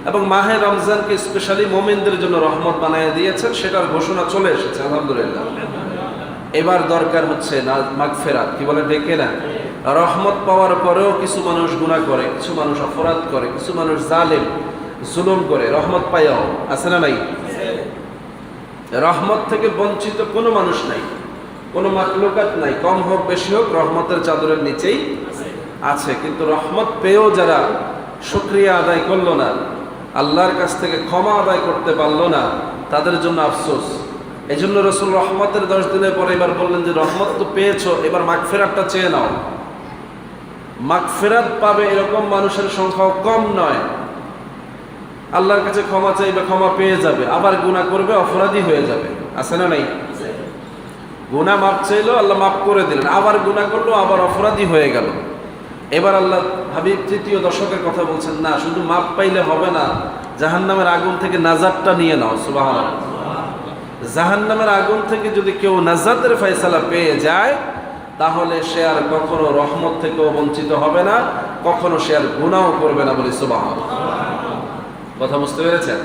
এবং মাহে রমজানকে স্পেশালি মুমিনদের জন্য রহমত বানিয়ে দিয়েছেন, সেটার ঘোষণা চলে এসেছে আলহামদুলিল্লাহ। এবার দরকার হচ্ছে না মাগফিরাত, কি বলে ডেকে না, রহমত পাওয়ার পরেও কিছু মানুষ গুনাহ করে, কিছু মানুষ অপরাধ করে, কিছু মানুষ জালেম জুলুম করে, রহমত পাইয়াও আছে না নাই? রহমত থেকে বঞ্চিত কোনো মানুষ নাই, কোনো মাখলুকাত নাই, কম হোক বেশি হোক রহমতের চাদরের নিচেই আছে। কিন্তু রহমত পেয়েও যারা শুকরিয়া আদায় করলো না, আল্লাহর কাছ থেকে ক্ষমা আদায় করতে পারলো না, তাদের জন্য আফসোস। এই জন্য রসুল রহমতের 10 দিনের পরে এবার বললেন যে রহমত তো পেয়েছো, এবার মাগফিরাতটা চেয়ে নাও। মাগফিরাত পাবে এরকম মানুষের সংখ্যাও কম নয়। আল্লাহর কাছে ক্ষমা চাইবে, ক্ষমা পেয়ে যাবে, আবার গুনাহ করবে, অপরাধী হয়ে যাবে, আছে না নাই? গুনাহ মাফ চাইলো, আল্লাহ মাফ করে দিলেন, আবার গুনাহ করলো, আবার অপরাধী হয়ে গেল। এবার আল্লাহ হাবিব 3য় দশকের কথা বলছেন, না শুধু মাফ পাইলে হবে না, জাহান্নামের আগুন থেকে নাজাতটা নিয়ে নাও। সুবহানাল্লাহ। জাহান্নামের আগুন থেকে যদি কেউ নাজাতের ফয়সালা পেয়ে যায়, তাহলে সে আর কখনো রহমত থেকেও বঞ্চিত হবে না, কখনো সে আর গুনাহও করবে না, বলি সুবহানাল্লাহ। কথা বুঝতে পেরেছেন?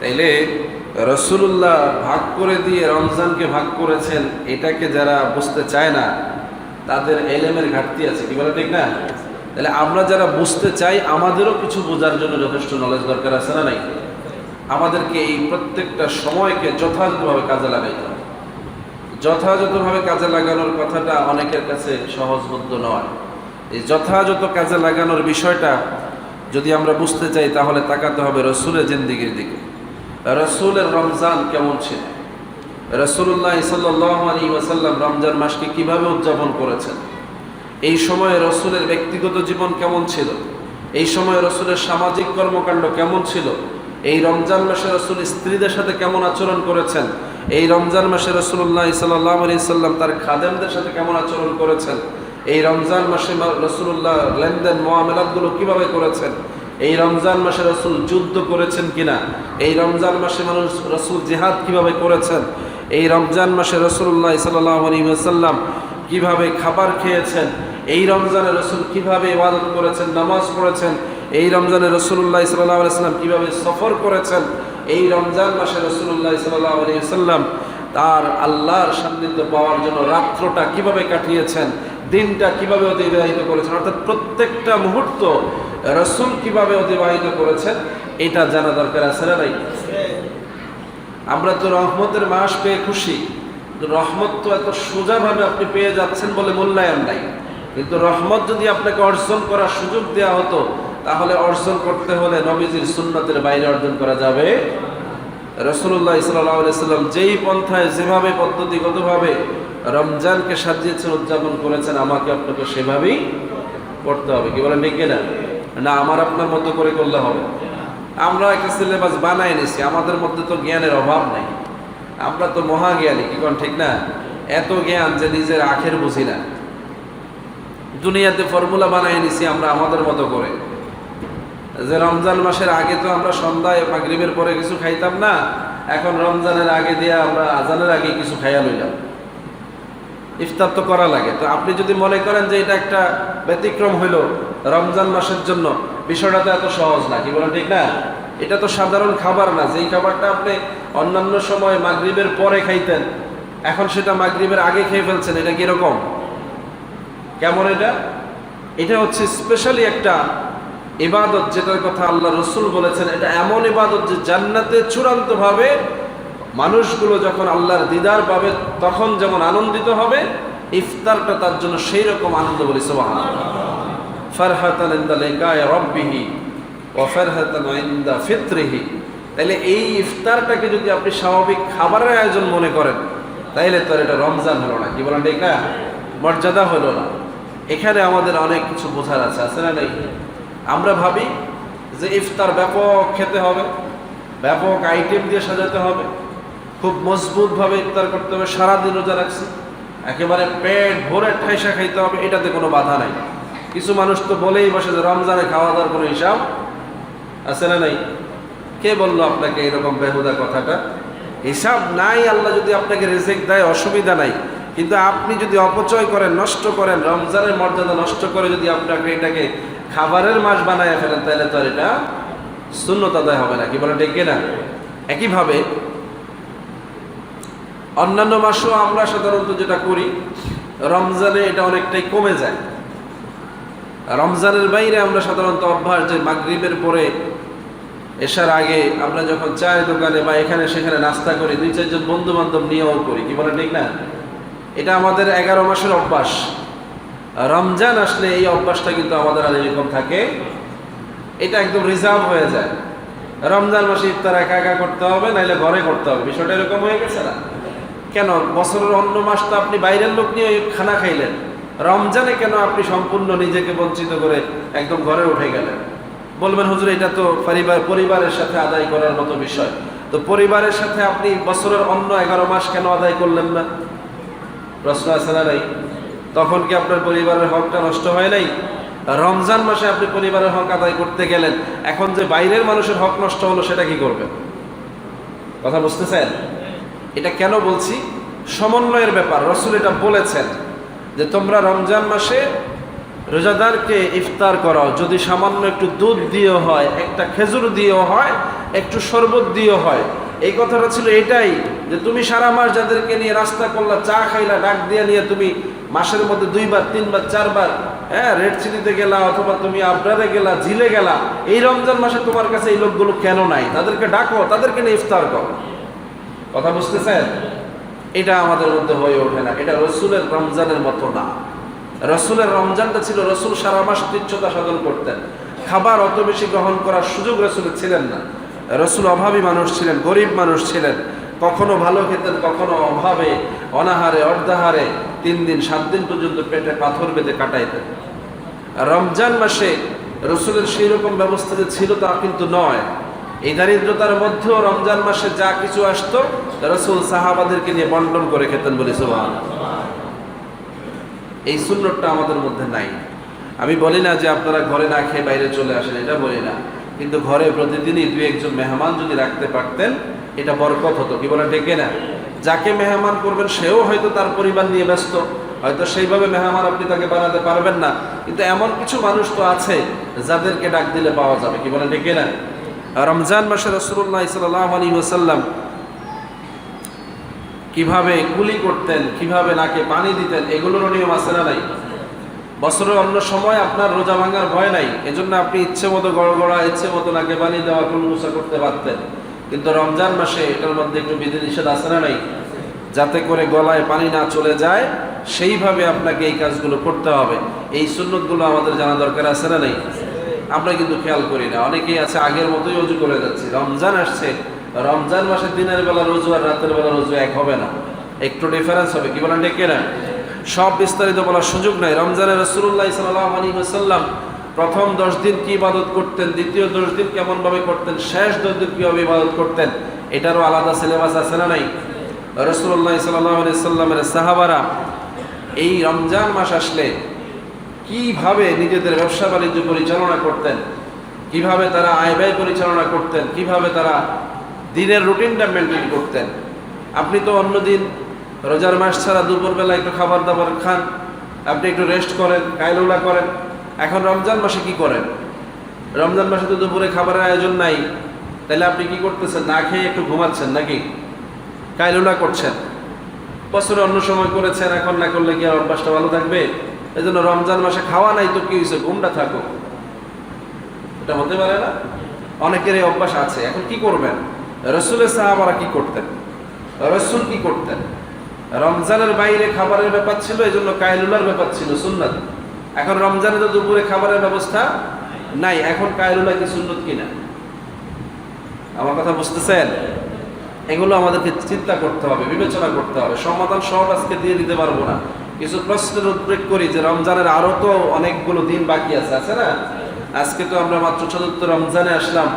তাইলে রাসূলুল্লাহ ভাগ করে দিয়ে রমজানকে ভাগ করেছেন, এটাকে যারা বুঝতে চায় না তাদের এলেমের ঘাটতি আছে, কি বলে ঠিক না? তাহলে আমরা যারা বুঝতে চাই, আমাদেরও কিছু বোঝার জন্য যথেষ্ট নলেজ দরকার আছে না নাই? আমাদেরকে এই প্রত্যেকটা সময়কে যথাযথভাবে কাজে লাগাইতে হবে। যথাযথভাবে কাজে লাগানোর কথাটা অনেকের কাছে সহজবোধ্য নয়। এই যথাযথ কাজে লাগানোর বিষয়টা যদি আমরা বুঝতে চাই, তাহলে তাকাতে হবে রসুলের জিন্দেগির দিকে। রসুলের রমজান কেমন ছিল? রাসূলুল্লাহ সাল্লাল্লাহু আলাইহি ওয়াসাল্লাম রমজান মাসকে কিভাবে উদযাপন করেছেন? এই সময়ে রসুলের ব্যক্তিগত জীবন কেমন ছিল? এই সময়ে রসুলের সামাজিক কর্মকাণ্ড কেমন ছিল? এই রমজান মাসে রসুল স্ত্রীদের সাথে কেমন আচরণ করেছেন? এই রমজান মাসে রাসূলুল্লাহ সাল্লাল্লাহু আলাইহি ওয়াসাল্লাম তার খাদেমদের সাথে কেমন আচরণ করেছেন? এই রমজান মাসে রাসূলুল্লাহ লেনদেন মুআমালাতগুলো কিভাবে করেছেন? এই রমজান মাসে রসুল যুদ্ধ করেছেন কিনা? এই রমজান মাসে রসুল জিহাদ কিভাবে করেছেন? এই রমজান মাসে রাসূলুল্লাহ সাল্লাল্লাহু আলাইহি ওয়াসাল্লাম কিভাবে খাবার খেয়েছেন? এই রমজানে রসুল কিভাবে ইবাদত করেছেন, নামাজ পড়েছেন? এই রমজানে রাসূলুল্লাহ সাল্লাল্লাহু আলাইহি ওয়াসাল্লাম কিভাবে সফর করেছেন? এই রমজান মাসে রাসূলুল্লাহ সাল্লাল্লাহু আলাইহি ওয়াসাল্লাম তার আল্লাহর সান্নিধ্য পাওয়ার জন্য রাত্রটা কিভাবে কাটিয়েছেন, দিনটা কিভাবে অতিবাহিত করেছেন, অর্থাৎ প্রত্যেকটা মুহূর্ত রসুল কিভাবে অতিবাহিত করেছেন, এটা জানা দরকার আছে না নাই? আমরা তো রহমতের মাস পেয়ে খুশি, রহমত তো এত সোজাভাবে আপনি পেয়ে যাচ্ছেন বলে মূল্যায়ন নাই। কিন্তু রহমত যদি আপনাকে অর্জন করার সুযোগ দেওয়া হতো, তাহলে অর্জন করতে হলে নবীজির সুন্নতের বাইরে অর্জন করা যাবে। রাসূলুল্লাহ সাল্লাল্লাহু আলাইহি ওয়াসাল্লাম যেই পন্থায় যেভাবে পদ্ধতিগতভাবে রমজানকে সাজিয়েছেন, উদযাপন করেছেন, আমাকে আপনাকে সেভাবেই করতে হবে, কি বলেন ঠিক না? না আমার আপনার মতো করে করলে হবে। আমরা একটা সিলেবাস বানাই নিছি, আমাদের মধ্যে তো জ্ঞানের অভাব নাই, আমরা তো মহাজ্ঞানী, কি কোন ঠিক না? এত জ্ঞান যে নিজের আখের বুঝি না। দুনিয়াতে ফর্মুলা বানাই নিছি আমরা আমাদের মতো করে, যে রমজান মাসের আগে তো আমরা সন্ধ্যায় মাগরিবের পরে কিছু খাইতাম না, এখন রমজানের আগে দিয়ে আমরা আজানের আগে কিছু খাইয়া লইলাম। ইফতার তো করা লাগে। তো আপনি যদি মনে করেন যে এটা একটা ব্যতিক্রম হইল রমজান মাসের জন্য, বিষয়টা তো এত সহজ না, কি বলেন ঠিক না? এটা তো সাধারণ খাবার না, যেই খাবারটা আপনি অন্যান্য সময় মাগরিবের পরে খাইতেন, এখন সেটা মাগরিবের আগে খেয়ে ফেলছেন। এটা কিরকম, কেমন? এটা হচ্ছে স্পেশালি একটা ইবাদত, যেটার কথা আল্লাহ রসুল বলেছেন। এটা এমন ইবাদত যে জান্নাতে চূড়ান্তভাবে মানুষগুলো যখন আল্লাহর দিদার পাবে তখন যেমন আনন্দিত হবে, ইফতারটা তার জন্য সেই রকম আনন্দ, বলি সুবহানাল্লাহ। ফারহাতান ইনদা লিকাই রাব্বিহি ওয়া ফারহাতান ইনদা ফিত্রিহি। তাহলে এই ইফতারটাকে যদি আপনি স্বাভাবিক খাবারের আয়োজন মনে করেন, তাইলে তো এটা রমজান হলো না, কি বলেন ঠিক না? মর্যাদা হলো না। এখানে আমাদের অনেক কিছু বোঝার আছে না নাই? আমরা ভাবি যে ইফতার ব্যাপক খেতে হবে, ব্যাপক আইটেম দিয়ে সাজাতে হবে, খুব মজবুতভাবে ইফতার করতে হবে, সারাদিন রোজা রাখছি, একেবারে পেট ভরে ঠাইসা খাইতে হবে, এটাতে কোনো বাধা নাই। কিছু মানুষ তো বলেই বসে যে রমজানে খাওয়া দাওয়ার কোনো হিসাব আছে না নাই? কে বললো আপনাকে এরকম বেহুদা কথাটা? হিসাব নাই। আল্লাহ যদি আপনাকে রিজিক দেয় অসুবিধা নাই, কিন্তু আপনি যদি অপচয় করেন, নষ্ট করেন, রমজানের মর্যাদা নষ্ট করে যদি আপনাকে এটাকে খাবারের মাস বানায় ফেলেন, তাহলে তো আর এটা সুন্নত আদায় হবে না, কি বলে ঠিক না? একইভাবে অন্যান্য মাসও আমরা সাধারণত যেটা করি, রমজানে এটা অনেকটাই কমে যায়। রমজানের বাইরে আমরা সাধারণত অভ্যাস যে মাগরিবের পরে এশার আগে আমরা যখন চায়ের দোকানে বা এখানে সেখানে নাস্তা করি, 2-4 জন বন্ধু বান্ধব নিয়েও করি, কি বলে ঠিক না? এটা আমাদের 11 মাসের অভ্যাস। রমজান আসলে এই অভ্যাসটা কিন্তু আমাদের আর এরকম থাকে, এটা একদম রিজার্ভ হয়ে যায়। রমজান মাসে ইফতার একা একা করতে হবে, নাইলে ঘরে করতে হবে, বিষয়টা এরকম হয়ে গেছে না? কেন বছরের অন্য মাস তো আপনি বাইরের লোক নিয়ে খানা খাইলেন, রমজানে কেন আপনি সম্পূর্ণ নিজেকে বঞ্চিত করে একদম ঘরে উঠে গেলেন? বলবেন হুজুর এটা তো পরিবারের সাথে আদায় করার মতো বিষয়। তো পরিবারের সাথে আপনি বছরের অন্য 11 মাস কেন আদায় করলেন না? প্রশ্ন আছে না নাই? তখন কি আপনার পরিবারের হকটা নষ্ট হয় নাই? রমজান মাসে আপনি পরিবারের হক আদায় করতে গেলেন, এখন যে বাইরের মানুষের হক নষ্ট হলো সেটা কি করবেন? কথা বুঝতেছেন? এটা কেন বলছি? সমন্বয়ের ব্যাপার। রাসূল এটা বলেছেন যে তোমরা রমজান মাসে রোজাদারকে ইফতার করাও, যদি সামান্য একটু দুধ দিয়েও হয়, একটা খেজুর দিয়েও হয়, একটু শরবত দিয়েও হয়। এই কথাটা ছিল এটাই যে তুমি সারা মাস যাদেরকে নিয়ে রাস্তা করলা, চা খাইলা, ডাক দিয়ে নিয়ে তুমি মাসের মধ্যে 2বার 3বার 4বার রেড চিলিতে গেলা, অথবা তুমি আবরারে গেলা, ঝিলে গেলা, এই রমজান মাসে তোমার কাছে এই লোকগুলো কেন নাই? তাদেরকে ডাকো, তাদেরকে নিয়ে ইফতার করো। কথা বুঝতেছেন? এটা আমাদের মধ্যে হয়ে ওঠে না। এটা রসুলের রমজানের মতো না। রসুলের রমজানটা ছিল, রসুল সারা মাস তুচ্ছতা সাধন করতেন, খাবার অত বেশি গ্রহণ করার সুযোগ রসুলের ছিলেন না। রসুল অভাবী মানুষ ছিলেন, গরিব মানুষ ছিলেন, কখনো ভালো খেতেন, কখনো অভাবে অনাহারে অর্ধাহারে 3 দিন 7 দিন পর্যন্ত পেটে পাথর বেঁধে কাটাইতেন। রমজান মাসে রসুলের সেই রকম ব্যবস্থা যে ছিল তা কিন্তু নয়। এই দারিদ্রতার মধ্যেও রমজান মাসে যা কিছু আসতো রসুল সাহাবাদেরকে নিয়ে বন্টন করে খেতেন, বলি সুবহানাল্লাহ। এই সুন্নতটা আমাদের মধ্যে নাই। আমি বলি না যে আপনারা ঘরে না খেয়ে বাইরে চলে আসেন, এটা বলি না, কিন্তু ঘরে প্রতিদিনই 2-1 জন মেহমান যদি রাখতে পারতেন এটা বরকত হতো, কি বলেন ঠিক না? যাকে মেহমান করবেন সেও হয়তো তার পরিবার নিয়ে ব্যস্ত, হয়তো সেইভাবে মেহমান আপনি তাকে বানাতে পারবেন না, কিন্তু এমন কিছু মানুষ তো আছে যাদেরকে ডাক দিলে পাওয়া যাবে, কি বলেন ঠিক না? রমজান মাসে রাসূলুল্লাহ সাল্লাল্লাহু আলাইহি ওয়াসাল্লাম কিভাবে কুলি করতেন, কিভাবে নাকে পানি দিতেন, এগুলোরও নিয়ম আছে না নাই? বছরের অন্য সময় আপনার রোজা ভাঙার ভয় নাই, এজন্য আপনি ইচ্ছে মতো গড়গড়া, ইচ্ছে মতো নাকে পানি দেওয়া, কুলমুসা করতে পারতেন। কিন্তু রমজান মাসে এটার মধ্যে একটু বিধিনিষেধ আছে না নাই? যাতে করে গলায় পানি না চলে যায় সেইভাবে আপনাকে এই কাজগুলো করতে হবে। এই সুন্নতগুলো আমাদের জানা দরকার আছে না নাই? আমরা কিন্তু খেয়াল করি না। অনেকেই আছে আগের মতোই অজু করে যাচ্ছে। রমজান আসছে, রমজান মাসে দিনের বেলা রোজু আর রাতের বেলা রোজু এক হবে না, একটু ডিফারেন্স হবে, কি বলেন ঠিক না? সব বিস্তারিত বলার সুযোগ নাই। রমজানে রাসূলুল্লাহ সাল্লাল্লাহু আলাইহি ওয়াসাল্লাম প্রথম 10 দিন কি ইবাদত করতেন, দ্বিতীয় 10 দিন কেমন ভাবে করতেন, শেষ 10 দিন কিভাবে ইবাদত করতেন, এটারও আলাদা সিলেবাস আছে না নাই? রাসূলুল্লাহ সাল্লাল্লাহু আলাইহি ওয়াসাল্লামের সাহাবারা এই রমজান মাস আসলে কিভাবে নিজেদের ব্যবসা বাণিজ্য পরিচালনা করতেন, কিভাবে তারা আয় ব্যয় পরিচালনা করতেন, কিভাবে তারা দিনের রুটিনটা মেনটেন করতেন। আপনি তো অন্যদিন রোজার মাস ছাড়া দুপুরবেলা একটু খাবার দাবার খান, আপনি একটু রেস্ট করেন, কায়লুলা করেন। এখন রমজান মাসে কি করেন? রমজান মাসে তো দুপুরে খাবারের আয়োজন নাই, তাহলে আপনি কি করতেছেন? না খেয়ে একটু ঘুমাচ্ছেন নাকি কায়লুলা করছেন? বছরে অন্য সময় করেছেন, এখন না করলে কি আর অভ্যাসটা ভালো থাকবে? এই জন্য রমজান মাসে খাওয়া নাই তো কি হয়েছে, ঘুমটা থাকো, এটা হতে পারে না। অনেকের এই অভ্যাস আছে। এখন কি করবেন? রাসূলের সাহাবারা কি করতেন? রাসূল কি করতেন? রমজানের বাইরে খাবারের ব্যাপার ছিল, এই জন্য কায়লুলার ব্যাপার ছিল সুন্নাত। এখন রমজানে তো দুপুরে খাবারের ব্যবস্থা নাই, এখন কায়লুলা কি সুন্নত কিনা? আমার কথা বুঝতেছেন? এগুলো আমাদেরকে চিন্তা করতে হবে, বিবেচনা করতে হবে। সমাধান সব আজকে দিয়ে দিতে পারবো না, কিছু প্রশ্নের উদ্বেগ করি যে রমজানের আরো তো অনেকগুলো দিন বাকি আছে, আছে না? আজকে তো আমরা মাত্র ৪র্থ রমজানে আসলাম,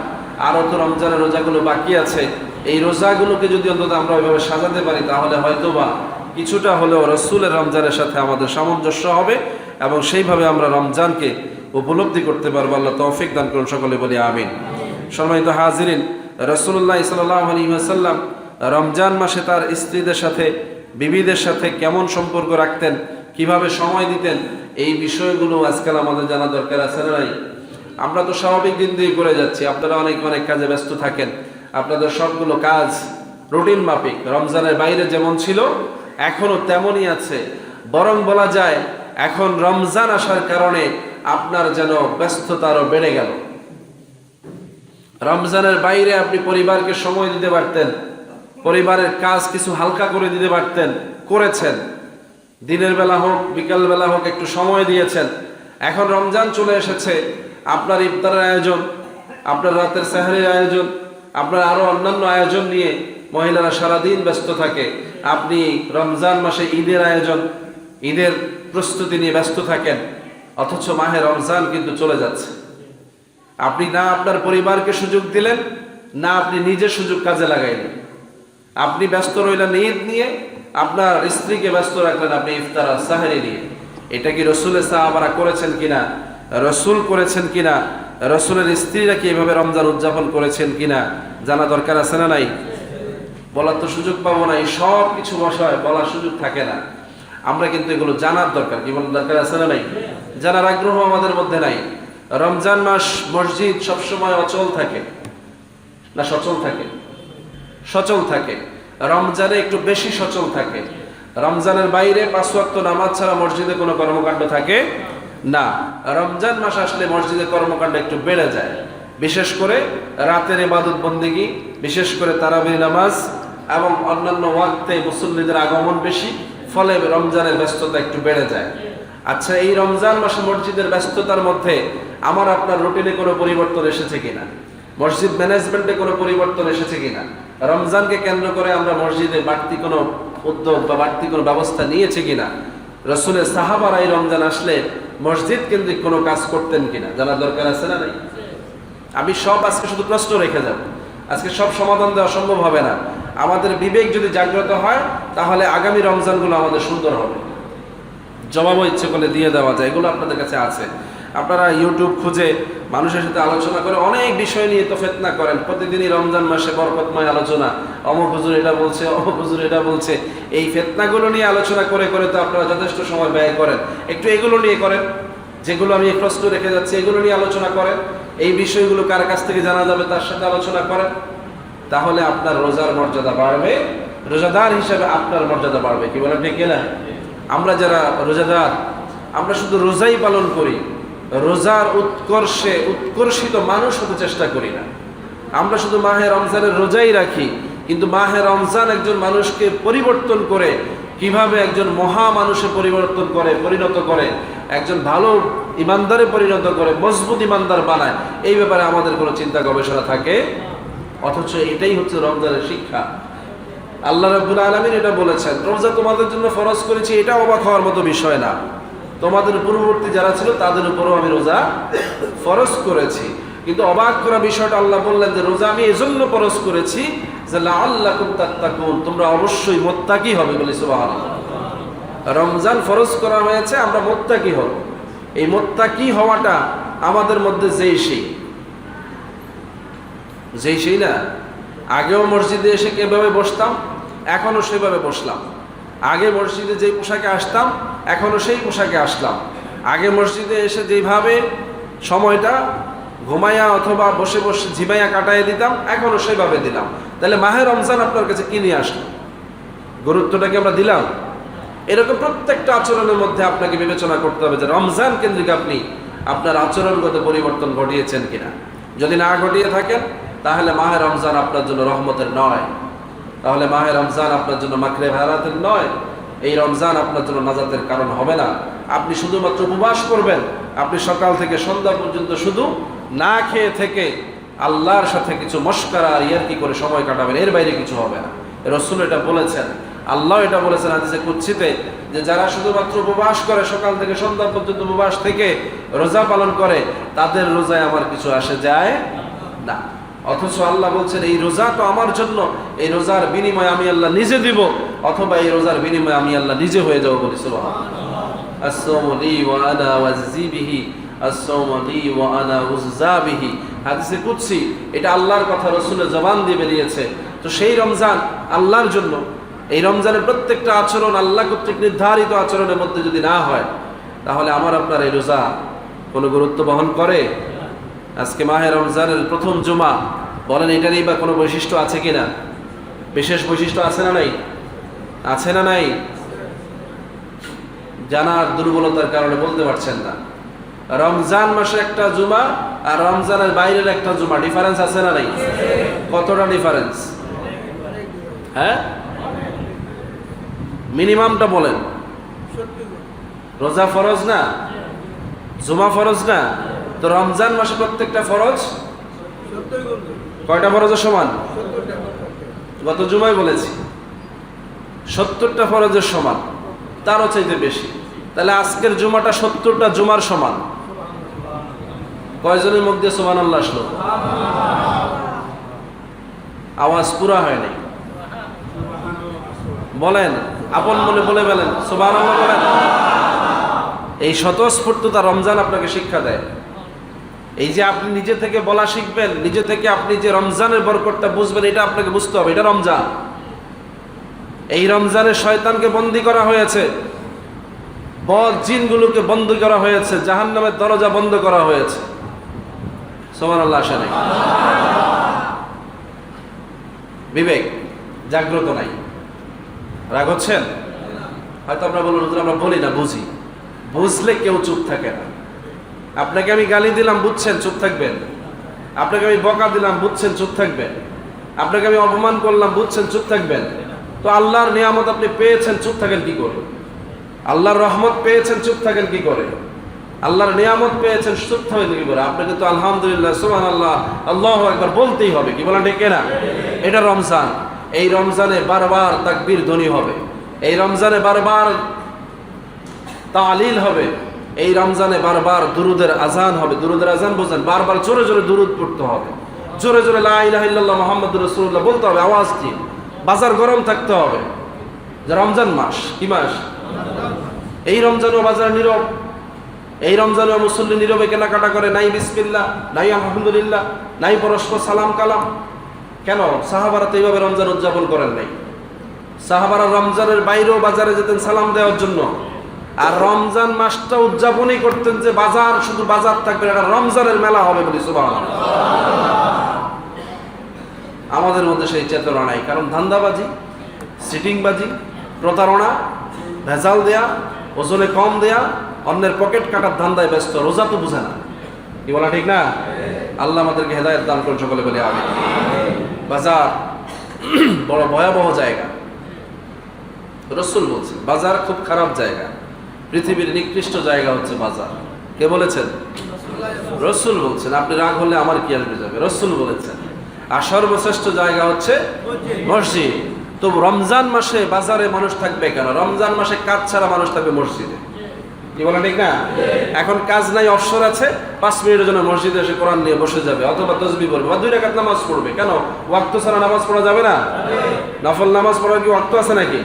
আরো তো রমজানের রোজাগুলো বাকি আছে। এই রোজাগুলোকে যদি অন্তত আমরা ওইভাবে সাজাতে পারি তাহলে হয়তোবা কিছুটা হলেও রাসূলের রমজানের সাথে আমাদের সামঞ্জস্য হবে এবং সেইভাবে আমরা রমজানকে উপলব্ধি করতে পারবো। আল্লাহ তৌফিক দান করুন, সকলে বলি আমিন। সম্মানিত হাজিরিন, রাসূলুল্লাহ সাল্লাল্লাহু আলাইহি ওয়াসাল্লাম রমজান মাসে তার স্ত্রীদের সাথে, বিবিদের সাথে কেমন সম্পর্ক রাখতেন, কিভাবে সময় দিতেন, এই বিষয়গুলো আজকাল আমাদের জানা দরকার আছে না নাই? আমরা তো স্বাভাবিক দিন দিয়ে করে যাচ্ছি, আপনারা অনেক অনেক কাজে ব্যস্ত থাকেন, আপনাদের সবগুলো কাজ রুটিন মাফিক। রমজানের বাইরে যেমন ছিল এখনো তেমনই আছে, বরং বলা যায় এখন রমজান আসার কারণে আপনার যেন ব্যস্ততা আরো বেড়ে গেল। রমজানের বাইরে আপনি পরিবারকে সময় দিতে পারতেন, পরিবারের কাজ কিছু হালকা করে দিতে পারতেন, করেছেন। দিনের বেলা হোক বিকাল বেলা হোক একটু সময় দিয়েছেন। এখন রমজান চলে এসেছে, আপনার ইফতারের আয়োজন, আপনার রাতের সেহরির আয়োজন, আপনার আরো অন্যান্য আয়োজন নিয়ে মহিলারা সারাদিন ব্যস্ত থাকে। আপনি রমজান মাসে ঈদের আয়োজন, ঈদের প্রস্তুতি নিয়ে ব্যস্ত থাকেন, অথচ মাহে রমজান কিন্তু চলে যাচ্ছে। আপনি না আপনার পরিবারকে সুযোগ দিলেন, না আপনি নিজের সুযোগ কাজে লাগাইলেন। আপনি ব্যস্ত রইলেন ঈদ নিয়ে, আপনার স্ত্রীকে ব্যস্ত রাখলেন আপনি ইফতার আর সাহরি নিয়ে। এটা কি রসুলের সাহাবারা করেছেন কিনা, রসুল করেছেন কিনা, রসুলের স্ত্রীরা কি এভাবে রমজান উদযাপন করেছেন কিনা জানা দরকার আছে না নাই? বলার তো সুযোগ পাবো না, এই সব কিছু বিষয় বলার সুযোগ থাকে না। আমরা কিন্তু এগুলো জানার দরকার, কি বলার দরকার আছে না নাই? জানার আগ্রহ আমাদের মধ্যে নাই। রমজান মাস মসজিদ সবসময় অচল থাকে না সচল থাকে? সচল থাকে। রমজানে একটু বেশি সচল থাকে। রমজানের বাইরে 5 ওয়াক্ত নামাজ ছাড়া মসজিদে কোনো কর্মকাণ্ড থাকে না। রমজান মাস আসলে মসজিদে কর্মকাণ্ড একটু বেড়ে যায়, বিশেষ করে রাতের ইবাদত বন্দেগী, বিশেষ করে তারাবির নামাজ এবং অন্যান্য ওয়াক্তে মুসল্লিদের আগমন বেশি, ফলে রমজানের ব্যস্ততা একটু বেড়ে যায়। আচ্ছা, এই রমজান মাসে মসজিদের ব্যস্ততার মধ্যে আমার আপনার রুটিনে কোনো পরিবর্তন এসেছে কিনা, মসজিদ ম্যানেজমেন্টে কোনো পরিবর্তন এসেছে কিনা, রমজানকে কেন্দ্র করে আমরা মসজিদে বাড়তি কোনো উদ্যোগ বা বাড়তি কোনো ব্যবস্থা নিয়েছে কিনা, রসুলের সাহাবারা এই রমজান আসলে মসজিদ কেন্দ্রিক কোনো কাজ করতেন কিনা জানার দরকার আছে না নাই? আমি সব আজকে শুধু প্রশ্ন রেখে যাব, আজকে সব সমাধান দেওয়া সম্ভব হবে না। আমাদের বিবেক যদি জাগ্রত হয় তাহলে আগামী রমজানগুলো আমাদের সুন্দর হবে, জবাবও ইচ্ছে করলে দিয়ে দেওয়া যায়। এগুলো আপনাদের কাছে আছে, আপনারা ইউটিউব খুঁজে মানুষের সাথে আলোচনা করে অনেক বিষয় নিয়ে তো ফিতনা করেন। প্রতিদিনই রমজান মাসে বরকতময় আলোচনা, অমুক হুজুর এটা বলছে, অমুক হুজুর এটা বলছে। এই ফিতনাগুলো নিয়ে আলোচনা করে করে তো আপনারা যথেষ্ট সময় ব্যয় করেন। একটু এগুলো নিয়ে করেন, যেগুলো আমি প্রশ্ন রেখে যাচ্ছি এগুলো নিয়ে আলোচনা করেন। এই বিষয়গুলো কার কাছ থেকে জানা যাবে তার সাথে আলোচনা করেন, তাহলে আপনার রোজার মর্যাদা বাড়বে, রোজাদার হিসেবে আপনার মর্যাদা বাড়বে। কি বলেন ঠিক না? আমরা যারা রোজাদার, আমরা শুধু রোজাই পালন করি, রোজার উৎকর্ষিত মানুষ হতে চেষ্টা করি না। আমরা শুধু মাহে রমজানের রোজাই রাখি, কিন্তু মাহে রমজান একজন মানুষকে পরিবর্তন করে, কিভাবে একজন মহা মানুষে পরিবর্তন করে, পরিণত করে, একজন ভালো ইমানদারে পরিণত করে, মজবুত ইমানদার বানায়, এই ব্যাপারে আমাদের কোনো চিন্তা গবেষণা থাকে। অথচ এটাই হচ্ছে রমজানের শিক্ষা। আল্লাহ রাব্বুল আলামিন এটা বলেছেন, রোজা তোমাদের জন্য ফরজ করেছি, এটা অবাক হওয়ার মতো বিষয় না। তোমাদের পূর্ববর্তী যারা ছিল তাদের উপরও আমি রোজা ফরজ করেছি। কিন্তু অবাক করা বিষয়টা আল্লাহ বললেন যে রোজা আমি এজন্য ফরজ করেছি যে লাআল্লাকুম তাত্তাকুন, তোমরা অবশ্যই মুত্তাকি হবে। বলি সুবহানাল্লাহ। রমজান ফরজ করা হয়েছে আমরা মুত্তাকি হব। এই মুত্তাকি হওয়াটা আমাদের মধ্যে যেই সেই না। আগেও মসজিদে এসে কিভাবে বসতাম, এখনো সেভাবে বসলাম। আগে মসজিদে যেই পোশাকে আসতাম, এখনো সেই পোশাকে আসলাম। আগে মসজিদে এসে যেভাবে সময়টা ঘুমাইয়া অথবা বসে বসে ঝিমাইয়া কাটাইয়া দিতাম, এখনো সেভাবে দিলাম। তাহলে মাহে রমজান আপনার কাছে কি নিয়ে আসলো? গুরুত্বটাকে আমরা দিলাম? এরকম প্রত্যেকটা আচরণের মধ্যে আপনাকে বিবেচনা করতে হবে যে রমজান কেন্দ্রিক আপনি আপনার আচরণগত পরিবর্তন ঘটিয়েছেন কিনা। যদি না ঘটিয়ে থাকেন তাহলে মাহে রমজান আপনার জন্য রহমতের নয়, তাহলে মাহে রমজান আপনার জন্য মাকরে ভারাতের নয়। এই রমজান আপনার জন্য নাজাতের কারণ হবে না। আপনি শুধুমাত্র উপবাস করবেন, আপনি সকাল থেকে সন্ধ্যা পর্যন্ত শুধু না খেয়ে থেকে আল্লাহর সাথে কিছু মশকরা আর ইয়ারকি করে সময় কাটাবেন, এর বাইরে কিছু হবে না। রাসূল এটা বলেছেন, আল্লাহ এটা বলেছেন হাদিসে কুদসিতে, যে যারা শুধুমাত্র উপবাস করে, সকাল থেকে সন্ধ্যা পর্যন্ত উপবাস থেকে রোজা পালন করে, তাদের রোজায় আমার কিছু আসে যায় না। অথচ আল্লাহ বলছেন এই রোজা তো আমার জন্য, এই রোজার বিনিময়ে আমি আল্লাহ নিজে দিব, অথবা এই রোজার বিনিময়ে আমি আল্লাহ নিজে হয়ে যাবো। বলি সুবহানাল্লাহ। আস-সাওমু লি ওয়া আনা ওয়াজি বিহি, আস-সাওমু লি ওয়া আনা উযযা বিহি। হাদিসে কুদসি, এটা আল্লাহর কথা রাসূলের জবান দিয়ে বেরিয়েছে। তো সেই রমজান আল্লাহর জন্য, এই রমজানের প্রত্যেকটা আচরণ আল্লাহ কর্তৃক নির্ধারিত আচরণের মধ্যে যদি না হয়, তাহলে আমার আপনার এই রোজা কোনো গুরুত্ব বহন করে? আজকে মাহে রমজানের প্রথম জুমা, বলেন এটারই বা কোনো বৈশিষ্ট্য আছে কিনা? বিশেষ বৈশিষ্ট্য আছে না নাই? আছে না নাই? জানার দুর্বলতার কারণে বলতে পারছেন না। রমজান মাসে একটা জুমা আর রমজানের বাইরের একটা জুমা, ডিফারেন্স আছে না নাই? কতটা ডিফারেন্স? হ্যাঁ, মিনিমামটা বলেন। রোজা ফরজ না, জুমা ফরজ না, তো রমজান মাসে প্রত্যেকটা ফরজ কয়টা ফরজের সমান? গত জুমায় বলেছি 70টা ফরজের সমান, তারও চাইতে বেশি। তাহলে আজকের জুমাটা 70টা জুমার সমান। কয়জনের মধ্যে সুবহানাল্লাহ আসলো? আওয়াজ পুরা হয় নাই। বলেন, আপন মনে বলে বলেন সুবহানাল্লাহ বলেন। এই স্বতঃস্ফূর্ততা রমজান আপনাকে শিক্ষা দেয়। এই যে আপনি নিজে থেকে বলা শিখবেন, নিজে থেকে আপনি যে রমজানের বরকতটা বুঝবেন, এটা আপনাকে বুঝতে হবে। এটা রমজান। এই রমজানে শয়তানকে বন্দী করা হয়েছে, বদ জিনগুলোকে বন্দী করা হয়েছে, জাহান্নামের দরজা বন্ধ করা হয়েছে। সুবহানাল্লাহ। আসে নাই? বিবেক জাগ্রত নাই। রাগ হচ্ছেন? হয়তো আপনারা বলুন হুজুর আমরা বলি না, বুঝি। বুঝলে কেউ চুপ থাকে না। আপনাকে আমি গালি দিলাম, বুঝছেন, চুপ থাকবেন। আপনাকে আমি বকা দিলাম, বুঝছেন, চুপ থাকবেন। আপনাকে আমি অপমান করলাম, বুঝছেন, চুপ থাকবেন। তো আল্লাহর নিয়ামত আপনি পেয়েছেন, চুপ থাকেন কি করে? আল্লাহর রহমত পেয়েছেন, চুপ থাকেন কি করে? আল্লাহর নিয়ামত পেয়েছেন, চুপ থাকেন কি করে? আপনাকে তো আলহামদুলিল্লাহ, সুবহানাল্লাহ, আল্লাহু আকবার বলতেই হবে। কি বলেন ঠিক না? এটা রমজান। এই রমজানে বারবার তাকবীর ধ্বনি হবে, এই রমজানে বারবার তালিল হবে, এই রমজানে বারবার দুরুদের আজান হবে। দুরুদের আজান বোঝেন? বারবার জোরে জোরে দুরুদ পড়তে হবে, জোরে জোরে লা ইলাহা ইল্লাল্লাহ মুহাম্মাদুর রাসূলুল্লাহ বলতে হবে, আওয়াজ দিয়ে। বাজার গরম থাকতে হবে। যে রমজান মাস, কি মাস? এই রমজানও বাজার নীরব, এই রমজানও মুসল্লি নীরবে কেনাকাটা করে, নাই বিসমিল্লাহ, নাই আলহামদুলিল্লাহ, নাই পরস্পর সালাম কালাম। কেন? সাহাবারা তো এইভাবে রমজান উদযাপন করেন নাই। সাহাবারা রমজানের বাইরেও বাজারে যেতেন সালাম দেওয়ার জন্য। আর রমজান মাসটা উদযাপনই করতেন যে বাজার, শুধু বাজার থাকবে, এটা রমজানের মেলা হবে বলি। সুবহানাল্লাহ। আমাদের মধ্যে সেই চেতনা নাই। কারণ ধান্দাবাজি, সিটিংবাজি, প্রতারণা, ভেজাল দেয়া, ওজনে কম দেয়া, অন্যের পকেট কাটার ধান্দায় ব্যস্ত। রোজা তো বুঝে না। কি বলা ঠিক না? আল্লাহ আমাদেরকে হেদায়েত দান করুন, সকলে বলে আমিন। বাজার বড় ভয়াবহ জায়গা। রাসূল বলছেন বাজার খুব খারাপ জায়গা, পৃথিবীর নিকৃষ্ট জায়গা হচ্ছে বাজার। কে বলেছেন? রাসূল বলছেন। আপনি রাগ হলে আমার কি আসবে যাবে? রাসূল বলেছেন। আর সর্বশ্রেষ্ঠ জায়গা হচ্ছে মসজিদ। তো রমজান মাসে বাজারে মানুষ থাকবে কেন? রমজান মাসে কাজ ছাড়া মানুষ থাকবে মসজিদে। কি বলেন ঠিক না? এখন কাজ নাই, অবসর আছে, 5 মিনিটের জন্য মসজিদে এসে কোরআন নিয়ে বসে যাবে, অথবা তাসবিহ পড়বে, বা 2 রাকাত নামাজ পড়বে। কেন? ওয়াক্ত ছাড়া নামাজ পড়া যাবে না? নফল নামাজ পড়ার কি ওয়াক্ত আছে নাকি?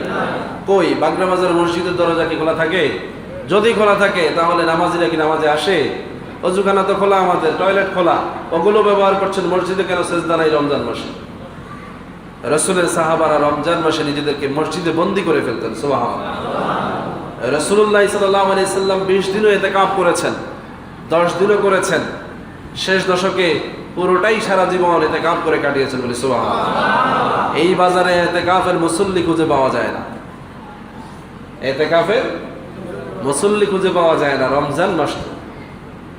কই? বাগড়া বাজার মসজিদের দরজা কি খোলা থাকে? যদি খোলা থাকে তাহলে নামাজিরা কি নামাজে আসে? অজুখানা তো খোলা, আমাদের টয়লেট খোলা, ওগুলো ব্যবহার করছেন। মসজিদে কেন সেজদা নাই রমজান মাসে? রাসূলের সাহাবারা রমজান মাসে নিজেদেরকে মসজিদে বন্দী করে ফেলতেন। সুবহানাল্লাহ। রাসূলুল্লাহ সাল্লাল্লাহু আলাইহি সাল্লাম 20 দিনও ইতিকাফ করেছেন, 10 দিনও করেছেন। শেষ দশকে পুরোটাই সারা জীবন ইতিকাফ করে কাটিয়েছেন বলে সুবহানাল্লাহ। এই বাজারে ইতিকাফের মুসল্লি খুঁজে পাওয়া যায় না। ইতিকাফের মুসল্লি খুঁজে পাওয়া যায় না রমজান মাস।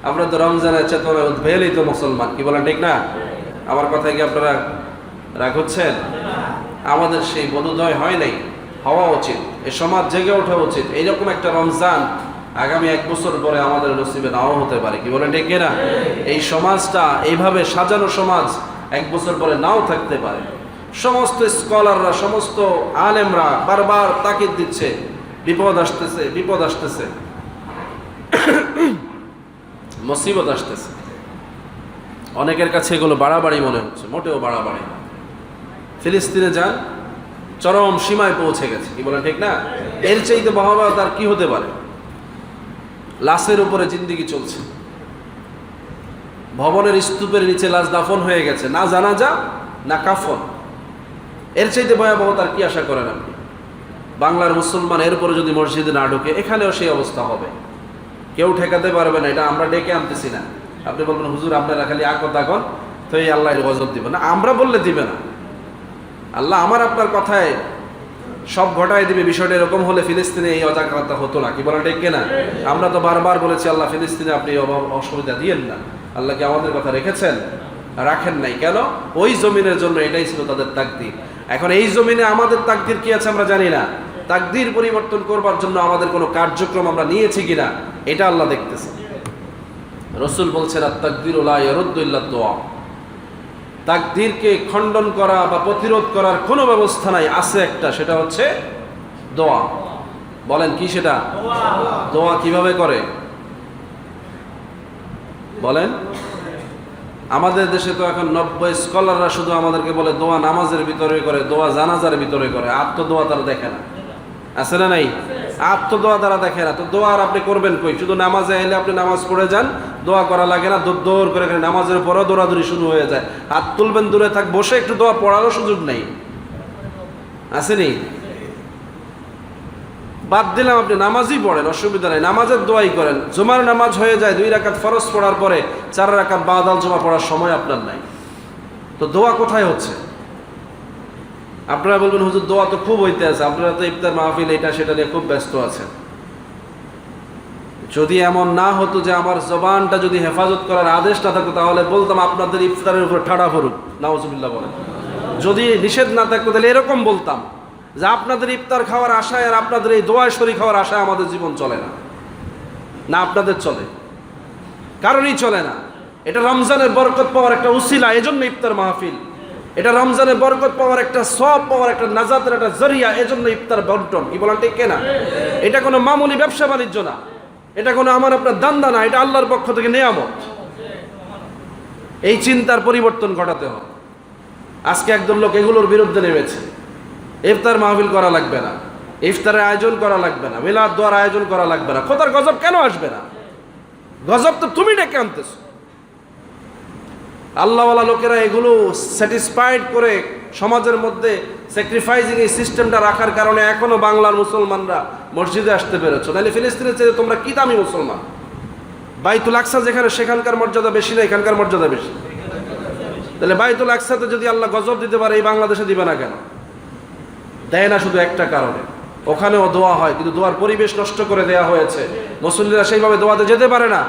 আমরা তো রমজানের চেতনায় উদ্বেলিত মুসলমান। কি বলেন ঠিক না? আমার কথায় কি আপনারা রাগ হচ্ছেন? আমাদের সেই বোধোদয় হয় নাই, হওয়া উচিত। এই সমাজ জেগে ওঠা উচিত। এইরকম একটা রমজান আগামী 1 বছর পরে আমাদের নসিবে নাও হতে পারে। কি বলেন ঠিক না? এই সমাজটা এইভাবে সাজানো সমাজ 1 বছর পরে নাও থাকতে পারে। সমস্ত স্কলাররা, সমস্ত আলেমরা বারবার তাকিদ দিচ্ছে, বিপদ আসতেছে, বিপদ আসতেছে, মুসিবত আসতেছে। অনেকের কাছে এগুলো বাড়াবাড়ি মনে হচ্ছে, মোটেও বাড়াবাড়ি না। ফিলিস্তিনে যান, চরম সীমায় পৌঁছে গেছে। কি বলেন ঠিক না? এর চাইতে ভয়াবহ তার কি হতে পারে? লাশের উপরে জিন্দেগি চলছে, ভবনের স্তূপের নিচে লাশ দাফন হয়ে গেছে, না জানাজা না কাফন। এর চাইতে ভয়াবহ তার কি আশা করেন আপনি? বাংলার মুসলমান এরপরে যদি মসজিদে না ঢোকে, এখানেও সেই অবস্থা হবে। কেউ ঠেকাতে পারবে না, এটা আমরা ডেকে আনতেছি না। আপনি বলবেন হুজুর আপনারা খালি কথা কন তো এই আল্লাহ গজব দিবে না, আমরা বললে দিবে না। আল্লাহ আমার আপনার কথায় সব ঘটায় দিবে। বিষয়টা এরকম হলে ফিলিস্তিনে এই অজাকারতা হতো না, কি বলা ঠিক কিনা? আমরা তো বারবার বলেছি আল্লাহ ফিলিস্তিনে আপনি অসুবিধা দিয়েন না। আল্লাহ কি আমাদের কথা রেখেছেন? রাখেন নাই। কেন? ওই জমিনের জন্য এটাই ছিল তাদের তাকদীর। এখন এই জমিনে আমাদের তাকদীর কি আছে আমরা জানি না। তাকদীর পরিবর্তন করবার জন্য আমাদের কোনো কার্যক্রম আমরা নিয়েছি কিনা এটা আল্লাহ দেখতেছে। রাসূল বলছেন আত-তাকদীরু লা ইয়ারুদ্দু ইল্লা দুআ। তাকদীরকে খণ্ডন করা বা প্রতিরোধ করার কোনো ব্যবস্থা নাই, আছে একটা, সেটা হচ্ছে দোয়া। বলেন কি সেটা? দোয়া কিভাবে করে বলেন? আমাদের দেশে তো এখন 90 স্কলাররা শুধু আমাদেরকে বলে দোয়া নামাজের ভিতরে করে, দোয়া জানাজার ভিতরে করে, আত্মদোয়া তারা দেখে না। আছে না নাই? আত্মদোয়া তারা দেখে না। তো দোয়া আর আপনি করবেন কই? শুধু নামাজে এলে আপনি নামাজ পড়ে যান, দোয়া করা লাগে না, দৌড় করে নামাজের পরও দৌড়াদৌড়ি শুরু হয়ে যায়। হাত তুলবেন দূরে থাক, বসে একটু দোয়া পড়ারও সুযোগ নেই। আসেনি? বাদ দিলাম আপনি নামাজই পড়েন, অসুবিধা নাই, নামাজের দোয়াই করেন। জুমার নামাজ হয়ে যায়, 2 রাকাত ফরজ পড়ার পরে 4 রাকাত বাদাল জমা পড়ার সময় আপনার নাই। তো দোয়া কোথায় হচ্ছে? আপনারা বলবেন হুজুর দোয়া তো খুব হইতে আছে, আপনারা তো ইফতার মাহফিল এটা সেটা নিয়ে খুব ব্যস্ত আছেন। যদি এমন না হতো যে আমার জবানটা যদি হেফাজত করার আদেশ না থাকতো তাহলে বলতাম আপনাদের ইফতারের উপর ঠাড়া পড়ুক, নাউজুবিল্লাহ বলেন। যদি নিষেধ না থাকতো তাহলে এরকম বলতাম যে আপনাদের ইফতার খাওয়ার আশায় আর আপনাদের এই দোয়া শরীক খাওয়ার আশায় আমাদের জীবন চলে না। না আপনাদের চলে, কারণই চলে না। এটা রমজানের বরকত পাওয়ার একটা উসিলা, এজন্য ইফতার মাহফিল। এটা রমজানের বরকত পাওয়ার একটা সওয়াব পাওয়ার একটা নাজাতের একটা জরিয়া, এজন্য ইফতার বন্টন। কি বলেন ঠিক কিনা? এটা কোনো মামুলি ব্যবসা বাণিজ্য না, এটা কোনো আমার আপনার দান্দা না, এটা আল্লাহর পক্ষ থেকে নেয়ামত। এই চিন্তার পরিবর্তন ঘটাতে হবে। আজকে একদল লোক এগুলোর বিরুদ্ধে নেমেছে। ইফতার মাহফিল করা লাগবে না, ইফতারের আয়োজন করা লাগবে না, মিলাদ দোয়ার আয়োজন করা লাগবে না। খোদার গজব কেন আসবে না? গজব তো তুমি ডেকে আনতেছো। আল্লাহওয়ালা লোকেরা এগুলো স্যাটিসফাইড করে সমাজের মধ্যে স্যাক্রিফাইসিং এই সিস্টেমটা রাখার কারণে এখনো বাংলার মুসলমানরা মসজিদে আসতে পেরেছ। নাহলে ফিলিস্তিনের চেয়ে তোমরা কি দামি মুসলমান? বাইতুল আকসা যেখানে, সেখানকার মর্যাদা বেশি না এখানকার মর্যাদা বেশি? তাহলে বাইতুল আকসাতে যদি আল্লাহ গজব দিতে পারে এই বাংলাদেশে দিবে না কেন? দেয় না শুধু একটা কারণে, ওখানেও দোয়া হয় কিন্তু দোয়ার পরিবেশ নষ্ট করে দেওয়া হয়েছে। মুসল্লিরা সেইভাবে দোয়াতে যেতে পারে না,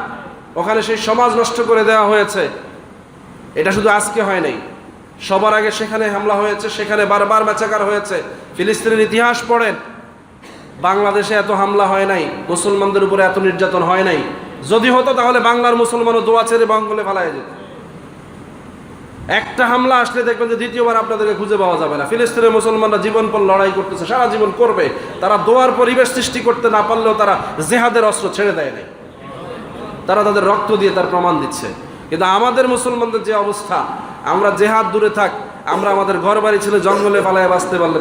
ওখানে সেই সমাজ নষ্ট করে দেওয়া হয়েছে। এটা শুধু আজকে হয় নাই, সবার আগে সেখানে হামলা হয়েছে, সেখানে বারবার ম্যাচাকার হয়েছে। ফিলিস্তিনের ইতিহাস পড়েন, বাংলাদেশে এত হামলা হয় নাই, মুসলমানদের উপরে এত নির্যাতন হয় নাই। যদি হতো তাহলে বাংলার মুসলমানও দোয়া ছেড়ে বাঙ্গলে ফালায় যেত। একটা হামলা আসলে দেখবেন যে দ্বিতীয়বার আপনাদেরকে খুঁজে পাওয়া যাবে না। ফিলিস্তিনের মুসলমানরা জীবনপণ লড়াই করতেছে, সারা জীবন করবে। তারা দোয়ার পরিবেশ সৃষ্টি করতে না পারলেও তারা জেহাদের অস্ত্র ছেড়ে দেয় নাই, তারা তাদের রক্ত দিয়ে তার প্রমাণ দিচ্ছে। কিন্তু আমাদের মুসলমানদের যে অবস্থা, আমরা জেহাদ দূরে থাক, আমরা আমাদের ঘর বাড়ি ছেড়ে জঙ্গলে পালায় বাঁচতে পারলে